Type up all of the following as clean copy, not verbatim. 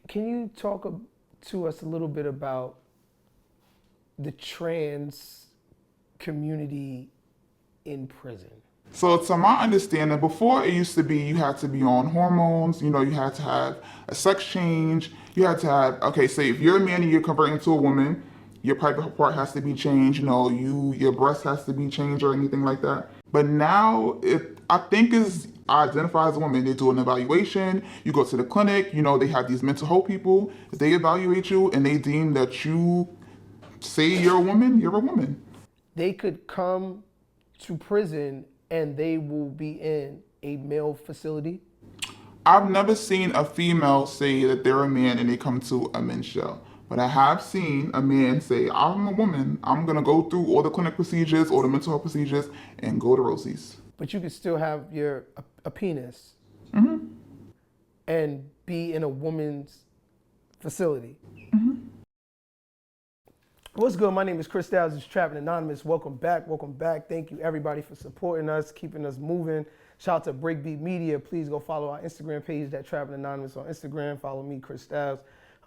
Can you talk to us a little bit about the trans community in prison? So to my understanding, before it used to be you had to be on hormones, you had to have a sex change, you had to have, okay, say if you're a man and you're converting to a woman, your private part has to be changed, your breast has to be changed or anything like that. But now I think is identify as a woman, they do an evaluation, you go to the clinic, they have these mental health people, they evaluate you and they deem that you say you're a woman, you're a woman. They could come to prison and they will be in a male facility. I've never seen a female say that they're a man and they come to a men's show. But I have seen a man say, I'm a woman, I'm going to go through all the clinic procedures, all the mental health procedures, and go to Rosies. But you could still have a penis Mm-hmm. and be in a woman's facility. Mm-hmm. What's good? My name is Chris Styles. It's Trappin Anonymous. Welcome back. Welcome back. Thank you everybody for supporting us, keeping us moving. Shout out to Breakbeat Media. Please go follow our Instagram page, that Trappin Anonymous on Instagram. Follow me, Chris Styles.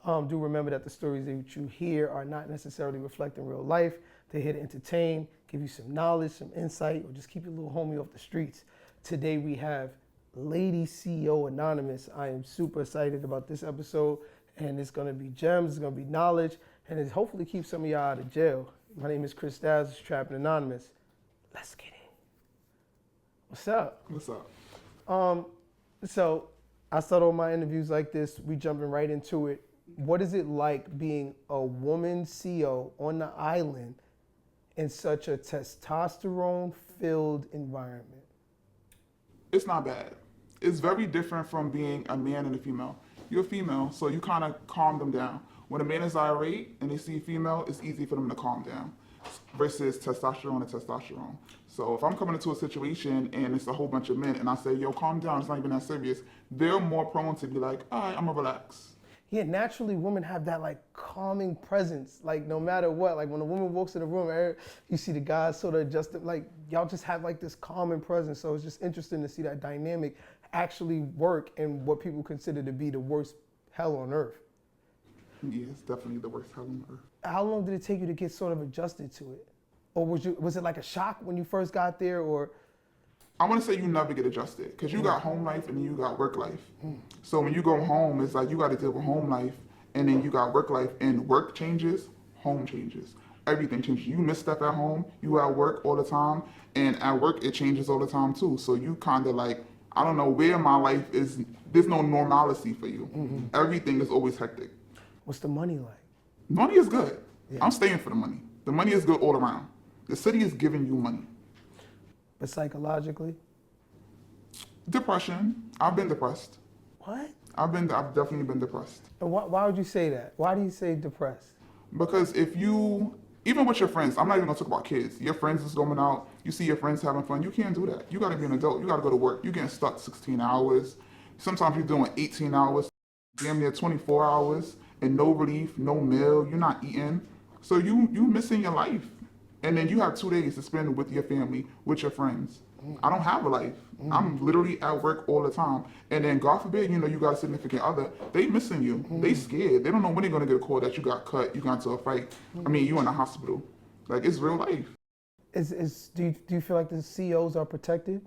Do remember that the stories that you hear are not necessarily reflecting real life. They're here to entertain, give you some knowledge, some insight, or just keep your little homie off the streets. Today we have Lady CEO Anonymous. I am super excited about this episode, and it's going to be gems, it's going to be knowledge, and it hopefully keeps some of y'all out of jail. My name is Chris Styles. It's Trappin Anonymous. Let's get it. What's up? What's up? So I start all my interviews like this. We jumping right into it. What is it like being a woman CEO on the island in such a testosterone-filled environment? It's not bad. It's very different from being a man and a female. You're a female, so you kind of calm them down. When a man is irate and they see a female, it's easy for them to calm down versus testosterone and testosterone. So if I'm coming into a situation and it's a whole bunch of men and I say, yo, calm down, it's not even that serious, they're more prone to be like, all right, I'm gonna relax. Yeah, naturally women have that like calming presence. Like no matter what, like when a woman walks in the room, you see the guys sort of adjusted, like y'all just have like this calming presence. So it's just interesting to see that dynamic actually work in what people consider to be the worst hell on earth. Yeah, it's definitely the worst hell on earth. How long did it take you to get sort of adjusted to it? Or was it like a shock when you first got there, or? I want to say you never get adjusted because you got home life and then you got work life. So when you go home, it's like you got to deal with home life and then you got work life, and work changes, home changes. Everything changes. You miss stuff at home, you at work all the time, and at work it changes all the time too. So you kind of like, I don't know where my life is, there's no normalcy for you. Everything is always hectic. What's the money like? Money is good. Yeah. I'm staying for the money. The money is good all around. The city is giving you money. But psychologically? Depression. I've been depressed. What? I've definitely been depressed. And why would you say that? Why do you say depressed? Because even with your friends, I'm not even gonna talk about kids. Your friends is going out, you see your friends having fun, you can't do that. You gotta be an adult, you gotta go to work. You're getting stuck 16 hours. Sometimes you're doing 18 hours, damn near 24 hours, and no relief, no meal, you're not eating. So you missing your life. And then you have 2 days to spend with your family, with your friends. I don't have a life. I'm literally at work all the time. And then God forbid, you got a significant other, they missing you. They scared. They don't know when they're gonna get a call that you got cut, you got into a fight. I mean, you in the hospital. Like, it's real life. Do you feel like the CEOs are protected?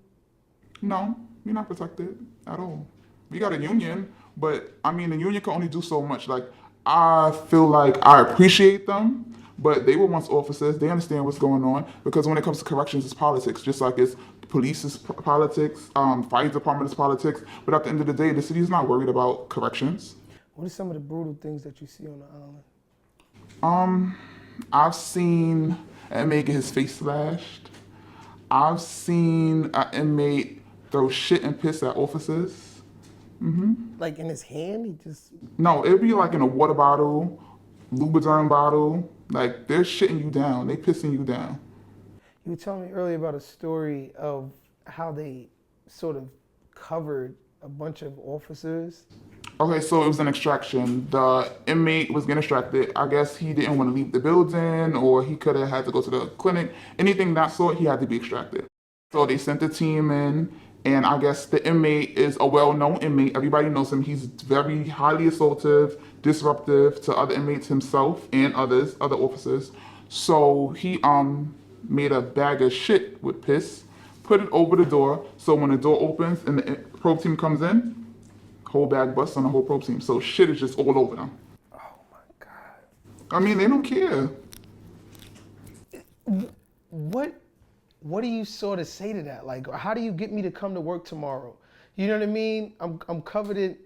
No, you're not protected at all. We got a union, but I mean, the union can only do so much. Like, I feel like I appreciate them, but they were once officers. They understand what's going on, because when it comes to corrections, it's politics. Just like it's police is politics, fire department is politics. But at the end of the day, the city is not worried about corrections. What are some of the brutal things that you see on the island? I've seen an inmate get his face slashed. I've seen an inmate throw shit and piss at officers. Like in his hand, he just... No, it'd be like in a water bottle, Lubriderm bottle. Like, they're shitting you down. They pissing you down. You were telling me earlier about a story of how they sort of covered a bunch of officers. Okay, so it was an extraction. The inmate was getting extracted. I guess he didn't want to leave the building, or he could have had to go to the clinic. Anything that sort, he had to be extracted. So they sent the team in, And I guess the inmate is a well-known inmate. Everybody knows him. He's very highly assaultive, disruptive to other inmates himself and other officers. So he made a bag of shit with piss, put it over the door. So when the door opens and the probe team comes in, whole bag busts on the whole probe team. So shit is just all over them. Oh my God. I mean, they don't care. What do you sort of say to that? Like, how do you get me to come to work tomorrow? You know what I mean? I'm covered in.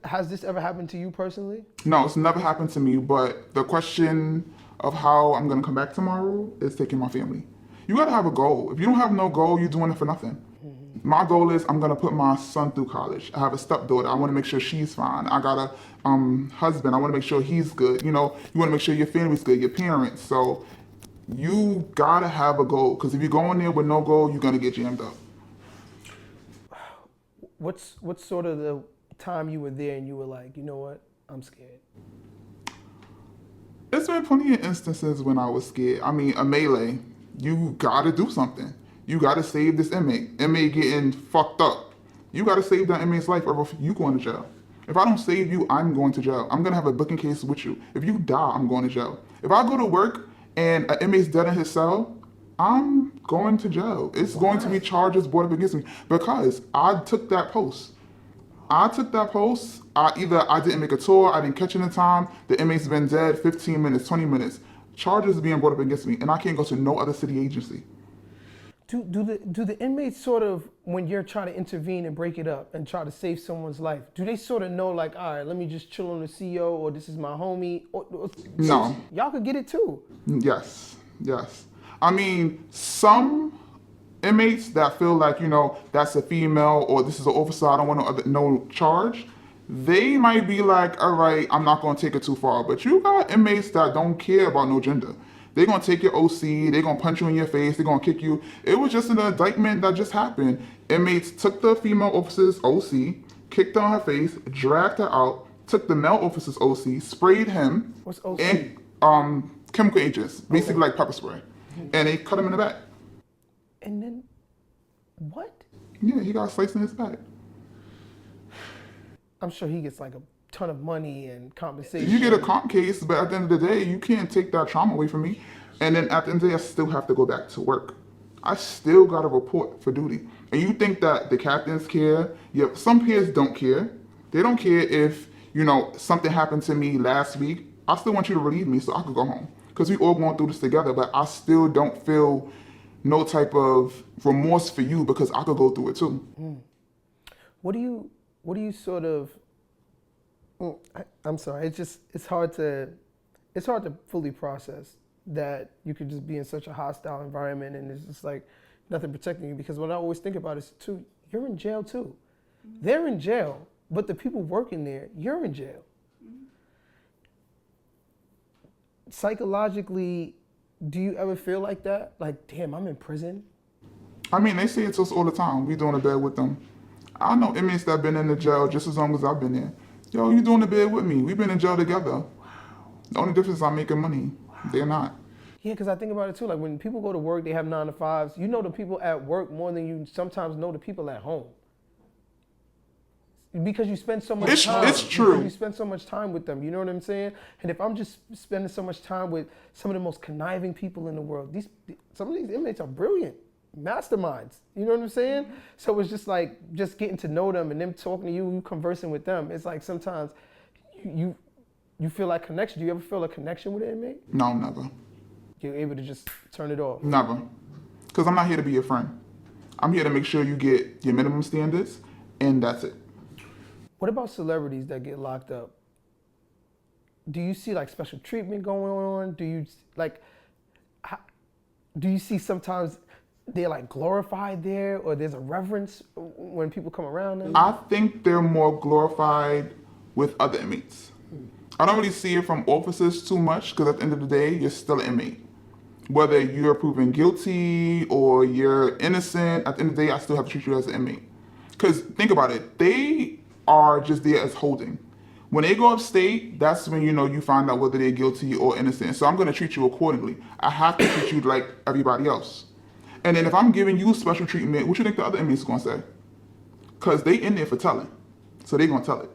Has this ever happened to you personally? No, it's never happened to me, but the question of how I'm gonna come back tomorrow is taking my family. You gotta have a goal. If you don't have no goal, you're doing it for nothing. My goal is I'm gonna put my son through college. I have a stepdaughter. I wanna make sure she's fine. I got a husband. I wanna make sure he's good. You know, you wanna make sure your family's good, your parents. So you gotta have a goal, because if you go in there with no goal, you're gonna get jammed up. What's sort of the time you were there and you were like, you know what, I'm scared? It's been plenty of instances when I was scared. I mean, a melee, you gotta do something. You gotta save this inmate. Inmate getting fucked up. You gotta save that inmate's life, or you going to jail. If I don't save you, I'm going to jail. I'm gonna have a booking case with you. If you die, I'm going to jail. If I go to work and an inmate's dead in his cell, I'm going to jail. It's going to be charges brought up against me because I took that post. I didn't make a tour, I didn't catch it in time, the inmate's been dead 15 minutes, 20 minutes. Charges are being brought up against me, and I can't go to no other city agency. Do the inmates sort of, when you're trying to intervene and break it up and try to save someone's life, do they sort of know like, all right, let me just chill on the CO, or this is my homie? No. Y'all could get it too. Yes. I mean, some inmates that feel like, you know, that's a female or this is an officer, I don't want no charge, they might be like, all right, I'm not going to take it too far. But you got inmates that don't care about no gender. They're going to take your OC, they're going to punch you in your face, they're going to kick you. It was just an indictment that just happened. Inmates took the female officer's OC, kicked her on her face, dragged her out, took the male officer's OC, sprayed him. What's OC? And chemical agents, basically like pepper spray. And they cut him in the back. And then, what? Yeah, he got sliced in his back. I'm sure he gets like a ton of money and compensation. You get a comp case, but at the end of the day, you can't take that trauma away from me. And then at the end of the day, I still have to go back to work. I still got to report for duty. And you think that the captains care? Yeah, some peers don't care. They don't care if, you know, something happened to me last week. I still want you to relieve me so I could go home. Because we all going through this together, but I still don't feel no type of remorse for you because I could go through it too. What do you sort of, I'm sorry, it's hard to fully process that you could just be in such a hostile environment and it's just like nothing protecting you, because what I always think about is too, you're in jail too. They're in jail, but the people working there, you're in jail. Psychologically, do you ever feel like that? Like, damn, I'm in prison? I mean, they say it to us all the time. We doing the bed with them. I know inmates that been in the jail just as long as I've been there. Yo, you doing the bed with me? We've been in jail together. Wow. The only difference is I'm making money. Wow. They're not. Yeah, because I think about it too. Like when people go to work, they have 9 to 5s. You know the people at work more than you sometimes know the people at home. Because you spend so much time. It's true. You spend so much time with them. You know what I'm saying? And if I'm just spending so much time with some of the most conniving people in the world, some of these inmates are brilliant masterminds. You know what I'm saying? So it's just like just getting to know them and them talking to you conversing with them. It's like sometimes you feel like connection. Do you ever feel a connection with an inmate? No, never. You're able to just turn it off? Never. Because I'm not here to be your friend. I'm here to make sure you get your minimum standards, and that's it. What about celebrities that get locked up? Do you see like special treatment going on? Do you see sometimes they're like glorified there, or there's a reverence when people come around them? I think they're more glorified with other inmates. I don't really see it from officers too much, because at the end of the day, you're still an inmate. Whether you're proven guilty or you're innocent, at the end of the day, I still have to treat you as an inmate. Because think about it, they are just there as holding. When they go upstate, that's when you find out whether they're guilty or innocent. So I'm going to treat you accordingly. I have to treat you like everybody else. And then if I'm giving you special treatment, what you think the other inmates are going to say? because they in there for telling. So they gonna tell it.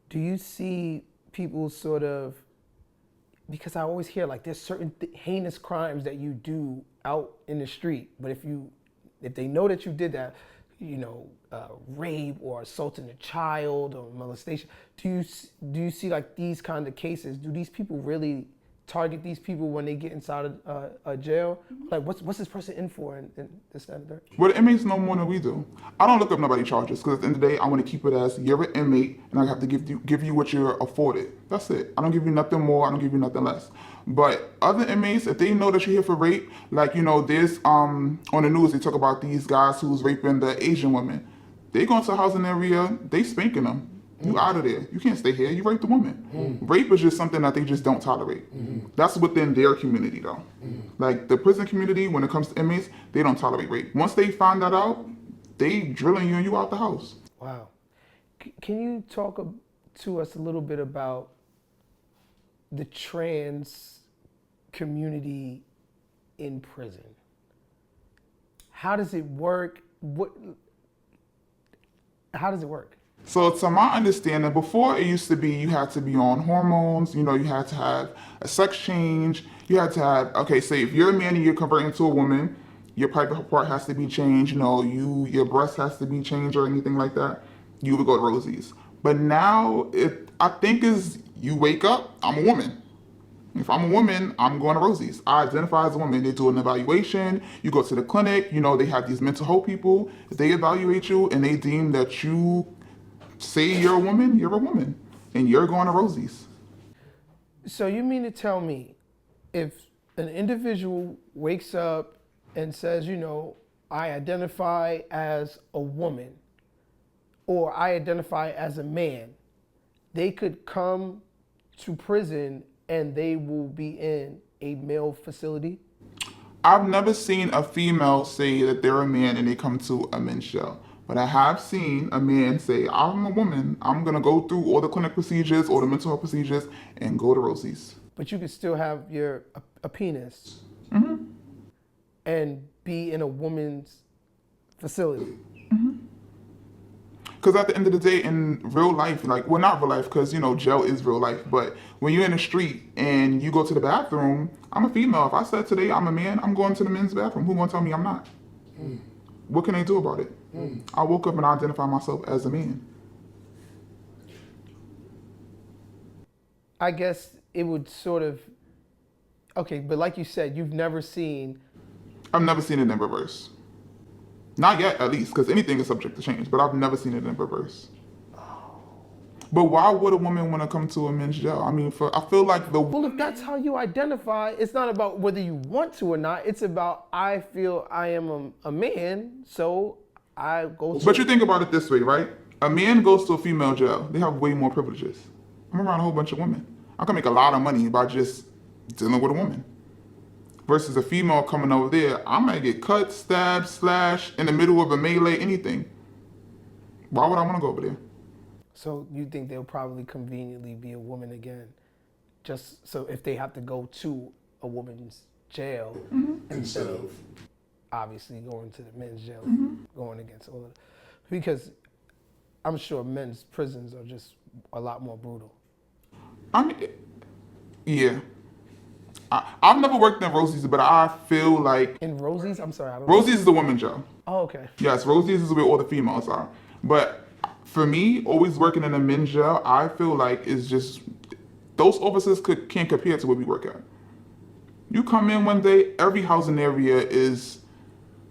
Do you see people sort of, because I always hear like there's certain heinous crimes that you do out in the street, but if they know that you did that, rape or assaulting a child or molestation, do you see like these kind of cases? Do these people really target these people when they get inside of a jail? Like, what's this person in for, and this, that, and that? Well, the inmates know more than we do. I don't look up nobody charges because at the end of the day, I want to keep it as you're an inmate and I have to give you what you're afforded. That's it. I don't give you nothing more. I don't give you nothing less. But other inmates, if they know that you're here for rape, like, there's on the news they talk about these guys who's raping the Asian women. They go into a housing area, they spanking them. You out of there. You can't stay here. You raped a woman. Rape is just something that they just don't tolerate. That's within their community, though. Like the prison community, when it comes to inmates, they don't tolerate rape. Once they find that out, they drilling you and you out the house. Wow. Can you talk to us a little bit about the trans community in prison? How does it work? How does it work? So to my understanding, before it used to be you had to be on hormones, you had to have a sex change, you had to have, okay, say if you're a man and you're converting to a woman, your private part has to be changed, your breast has to be changed or anything like that, you would go to Rosies. But now, I think is you wake up, I'm a woman. If I'm a woman, I'm going to Rosies. I identify as a woman. They do an evaluation. You go to the clinic. They have these mental health people. If they evaluate you and they deem that you say you're a woman, and you're going to Rosies. So you mean to tell me if an individual wakes up and says, I identify as a woman or I identify as a man, they could come to prison and they will be in a male facility? I've never seen a female say that they're a man and they come to a men's jail. But I have seen a man say, I'm a woman, I'm going to go through all the clinic procedures, all the mental health procedures, and go to Rosies. But you could still have a penis and be in a woman's facility. Because at the end of the day, in real life, not real life, because, jail is real life, but when you're in the street and you go to the bathroom, I'm a female. If I said today I'm a man, I'm going to the men's bathroom. Who going to tell me I'm not? What can they do about it? I woke up and I identify myself as a man. I guess it would sort of, okay, but like you said, you've never seen. I've never seen it in reverse. Not yet, at least, because anything is subject to change, but I've never seen it in reverse. But why would a woman want to come to a men's jail? I mean, I feel like Well, if that's how you identify, it's not about whether you want to or not. It's about, I feel I am a man, so I go to. But you think about it this way, right? A man goes to a female jail. They have way more privileges. I'm around a whole bunch of women. I can make a lot of money by just dealing with a woman. Versus a female coming over there, I might get cut, stabbed, slashed, in the middle of a melee, anything. Why would I want to go over there? So you think they'll probably conveniently be a woman again, just so if they have to go to a woman's jail instead of obviously going to the men's jail, going against all of it. Because I'm sure men's prisons are just a lot more brutal. I mean, yeah. I've never worked in Rosies, but I feel like... In Rosies? I'm sorry, I don't Rosies is the women's jail. Oh, okay. Yes, Rosies is where all the females are. But for me, always working in a men's jail, I feel like it's just... Those officers can't compare to where we work at. You come in one day, every housing area is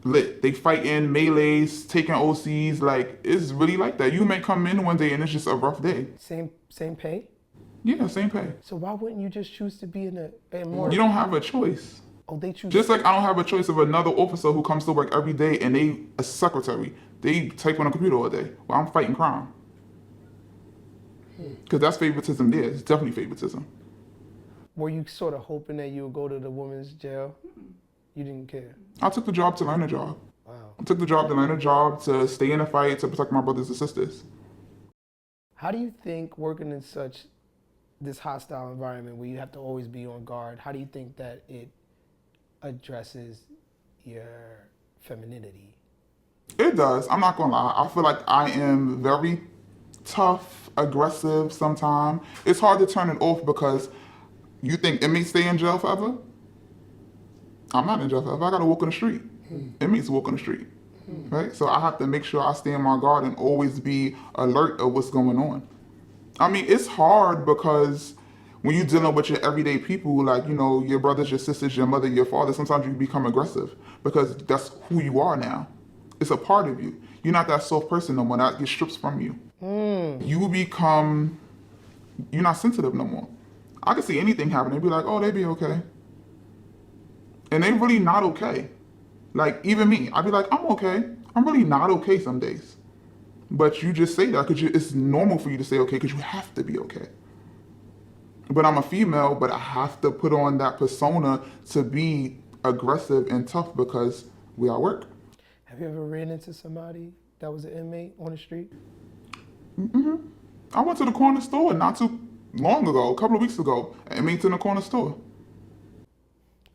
lit. They fight in melees, taking OCs, it's really like that. You may come in one day and it's just a rough day. Same pay? Yeah, same pay. So why wouldn't you just choose to be in a more... You don't have a choice. Oh, they choose... Just like I don't have a choice of another officer who comes to work every day and they a secretary. They type on a computer all day. Well, I'm fighting crime. Because that's favoritism there. It's definitely favoritism. Were you sort of hoping that you would go to the women's jail? You didn't care? I took the job to learn a job. Wow. I took the job to learn a job, to stay in a fight, to protect my brothers and sisters. How do you think working in this hostile environment where you have to always be on guard, how do you think that it addresses your femininity? It does. I'm not gonna lie. I feel like I am very tough, aggressive sometimes. It's hard to turn it off because you think inmates stay in jail forever? I'm not in jail forever. I gotta walk on the street. Inmates walk on the street. Right? So I have to make sure I stay on my guard and always be alert of what's going on. I mean, it's hard because when you're dealing with your everyday people, like, you know, your brothers, your sisters, your mother, your father, sometimes you become aggressive because that's who you are now. It's a part of you. You're not that soft person no more. That gets stripped from you. You become, you're not sensitive no more. I could see anything happen. They'd be like, oh, they be okay. And they really not okay. Like, even me, I'd be like, I'm okay. I'm really not okay some days. But you just say that because it's normal for you to say okay because you have to be okay. But I'm a female, but I have to put on that persona to be aggressive and tough because we are at work. Have you ever ran into somebody that was an inmate on the street? I went to the corner store not too long ago, a couple of weeks ago, an inmate's in the corner store.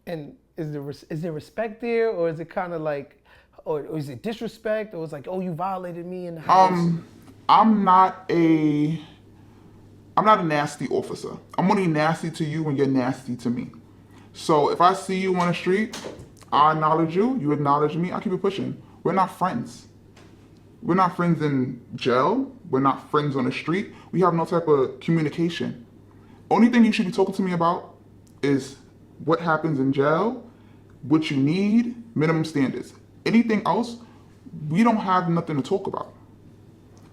And is there respect there, or is it kind of like, or is it disrespect, or it's like, oh, you violated me in the house? I'm not a nasty officer. I'm only nasty to you when you're nasty to me. So if I see you on the street, I acknowledge you, you acknowledge me, I keep it pushing. We're not friends. We're not friends in jail. We're not friends on the street. We have no type of communication. Only thing you should be talking to me about is what happens in jail, what you need, minimum standards. Anything else, we don't have nothing to talk about.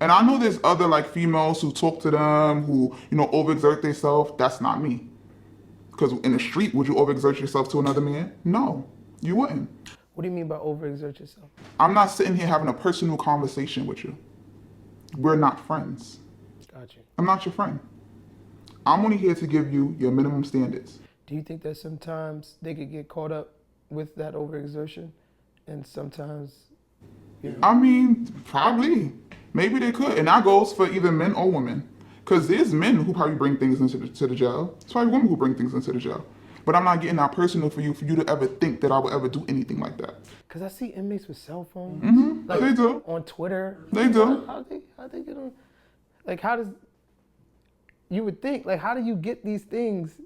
And I know there's other like females who talk to them, who, you know, overexert themselves. That's not me. Because in the street, would you overexert yourself to another man? No, you wouldn't. What do you mean by overexert yourself? I'm not sitting here having a personal conversation with you. We're not friends. Got you. I'm not your friend. I'm only here to give you your minimum standards. Do you think that sometimes they could get caught up with that overexertion, and sometimes, you know? I mean, probably. Maybe they could. And that goes for either men or women. Because there's men who probably bring things into the jail. It's probably women who bring things into the jail. But I'm not getting that personal for you to ever think that I would ever do anything like that. Because I see inmates with cell phones. Like, they do. On Twitter. They do. How they get on? Like, how does, you would think, like, how do you get these things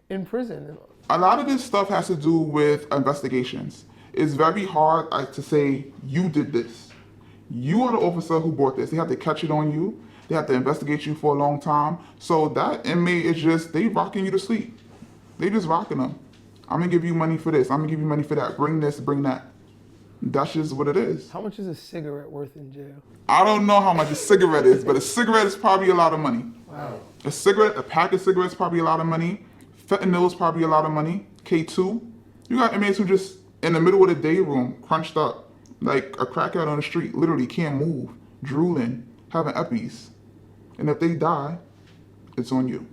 in prison? A lot of this stuff has to do with investigations. It's very hard to say, you did this. You are the officer who brought this. They have to catch it on you. They have to investigate you for a long time. So that inmate is just, they rocking you to sleep. They just rocking them. I'm gonna give you money for this. I'm gonna give you money for that. Bring this, bring that. That's just what it is. How much is a cigarette worth in jail? I don't know how much a cigarette is, but a cigarette is probably a lot of money. Wow. A pack of cigarettes is probably a lot of money. Fentanyl is probably a lot of money. K2. You got inmates who just in the middle of the day room, crunched up, like a crackhead on the street, literally can't move, drooling, having eppies. And if they die, it's on you.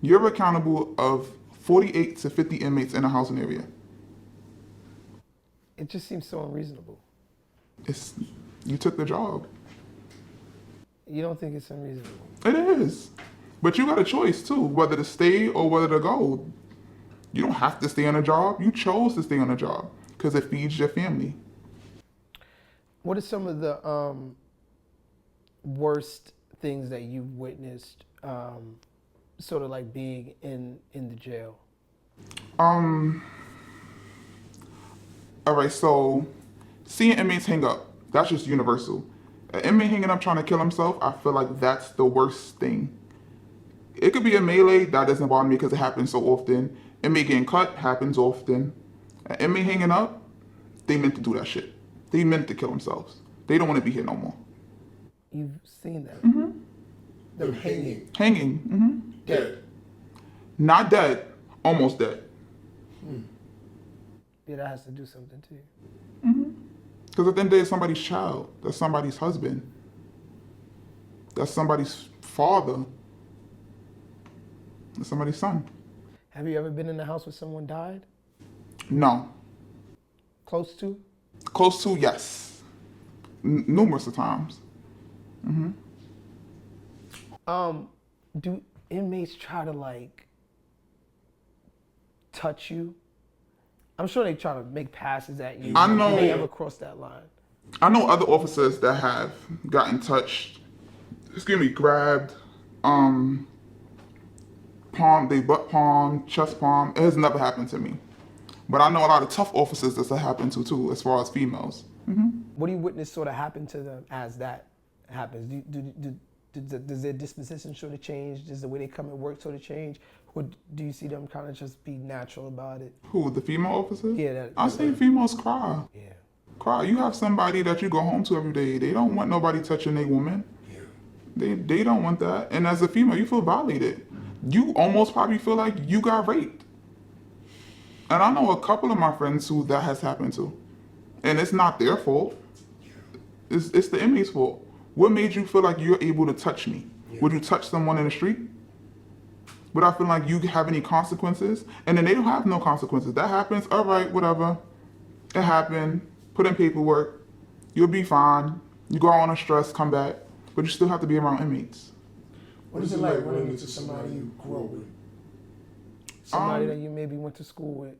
You're accountable of 48 to 50 inmates in a housing area. It just seems so unreasonable. You took the job. You don't think it's unreasonable? It is. But you got a choice too, whether to stay or whether to go. You don't have to stay on a job. You chose to stay on a job because it feeds your family. What are some of the worst things that you've witnessed, sort of like being in the jail? All right, so seeing inmates hang up, that's just universal. An inmate hanging up trying to kill himself, I feel like that's the worst thing. It could be a melee, that doesn't bother me because it happens so often. Inmate getting cut happens often. An inmate hanging up, they meant to do that shit. They meant to kill themselves. They don't want to be here no more. You've seen that? Them hanging. Hanging, Dead. Not dead, almost dead. Yeah, that has to do something to you. Because at the end of the day, it's somebody's child. That's somebody's husband. That's somebody's father. That's somebody's son. Have you ever been in a house where someone died? No. Close to? Close to, yes. Numerous of times. Do inmates try to like touch you I'm sure they try to make passes at you. I know- Did they ever cross that line? I know other officers that have gotten touched, grabbed, they butt palm, chest palm. It has never happened to me. But I know a lot of tough officers that's happened to too, as far as females. What do you witness sort of happen to them as that happens? Does their disposition sort of change? Does the way they come and work sort of change? Or do you see them kind of just be natural about it? Who, the female officers? Yeah, I've seen females cry. Yeah. Cry. You have somebody that you go home to every day. They don't want nobody touching a woman. They don't want that. And as a female, you feel violated. You almost probably feel like you got raped. And I know a couple of my friends who that has happened to. And it's not their fault. It's the inmate's fault. What made you feel like you're able to touch me? Would you touch someone in the street? Without feeling like you have any consequences? And then they don't have no consequences. That happens, all right, whatever. It happened. Put in paperwork. You'll be fine. You go out on a stress, come back. But you still have to be around inmates. What is it like running into somebody you grew up with? Somebody that you maybe went to school with.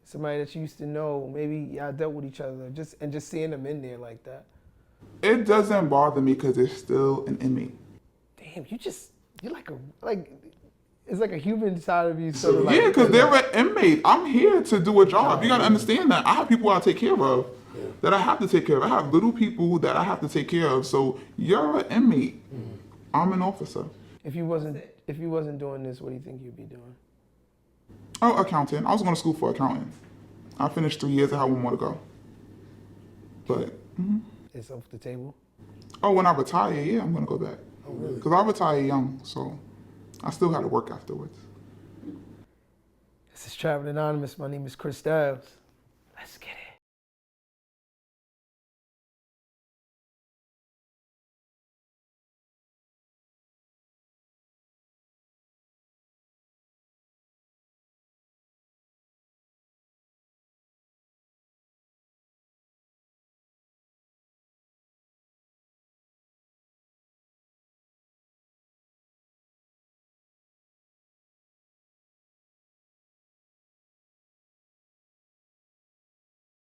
Somebody that you used to know. Maybe y'all dealt with each other. Just seeing them in there like that. It doesn't bother me because they're still an inmate. Damn, you're like it's like a human side of you. Sort of like, Yeah, because they're an inmate. I'm here to do a job. You got to understand that. I have people I take care of that I have to take care of. I have little people that I have to take care of. So you're an inmate. I'm an officer. If you wasn't doing this, what do you think you'd be doing? Oh, accountant. I was going to school for accounting. I finished 3 years. I had one more to go. But, It's off the table. oh, when I retire, yeah, I'm going to go back. Oh, really? Because I retired young, so I still had to work afterwards. This is Trappin Anonymous. My name is Chris Styles. Let's get it.